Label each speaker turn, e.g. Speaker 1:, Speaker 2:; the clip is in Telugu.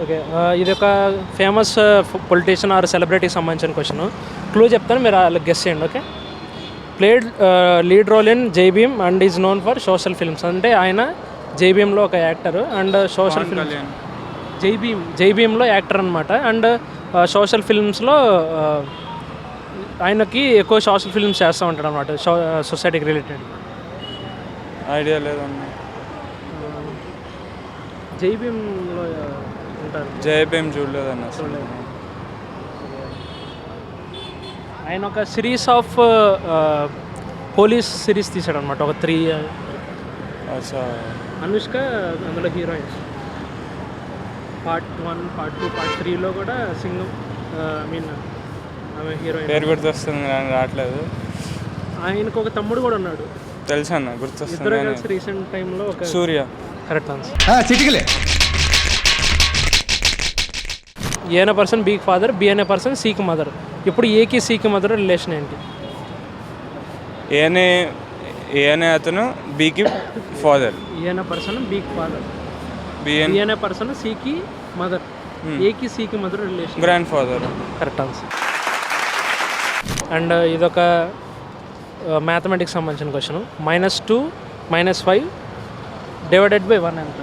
Speaker 1: ఓకే. ఇది ఒక ఫేమస్ పొలిటీషియన్ ఆర్ సెలబ్రిటీకి సంబంధించిన క్వశ్చన్. క్లూ చెప్తాను, మీరు అలా గెస్ చేయండి. Okay. Played lead role in Jai Bhim and is known for social films. అంటే ఆయన జై భీమ్లో ఒక యాక్టర్ అండ్ సోషల్ ఫిల్మ్స్. జై భీమ్లో యాక్టర్ అనమాట. అండ్ సోషల్ ఫిల్మ్స్లో ఆయనకి ఎక్కువ సోషల్ ఫిల్మ్స్ చేస్తూ ఉంటాడు అనమాట, సొసైటీకి రిలేటెడ్.
Speaker 2: ఐడియా లేదన్నా.
Speaker 1: జై భీమ్లో ఉంటారు.
Speaker 2: జై భీమ్ చూడలేదన్నా.
Speaker 1: ఆయన ఒక సిరీస్ ఆఫ్ పోలీస్ సిరీస్ తీసాడు అనమాట, ఒక 3. అనుష్క అందులో హీరోయిన్. పార్ట్ 1, పార్ట్ 2, పార్ట్ 3లో కూడా సింగం ఆమె హీరోయిన్.
Speaker 2: పేరు గుర్తొస్తుంది కానీ రావట్లేదు.
Speaker 1: ఆయనకు ఒక తమ్ముడు కూడా ఉన్నాడు.
Speaker 2: తెలుసు అన్న, గుర్తొస్తుంది.
Speaker 1: ఇద్దరు కలిసి రీసెంట్ టైంలో ఒక
Speaker 2: సూర్య.
Speaker 1: Correct answer. ఏ అనే పర్సన్ బీకి ఫాదర్, బి అనే పర్సన్ సికి మదర్. ఇప్పుడు ఏకి సికి మదర్ రిలేషన్ ఏంటి?
Speaker 2: ఏ అనే అతను బీకి ఫాదర్.
Speaker 1: ఏ అనే పర్సన్ బీకి ఫాదర్,
Speaker 2: బి
Speaker 1: అనే పర్సన్ సికి మదర్. ఏకి సికి mother relation
Speaker 2: grandfather.
Speaker 1: Correct answer. And ఇదొక మ్యాథమెటిక్స్ సంబంధించిన క్వశ్చన్. -2 - 5 డివైడెడ్ బై 1 ఎంత?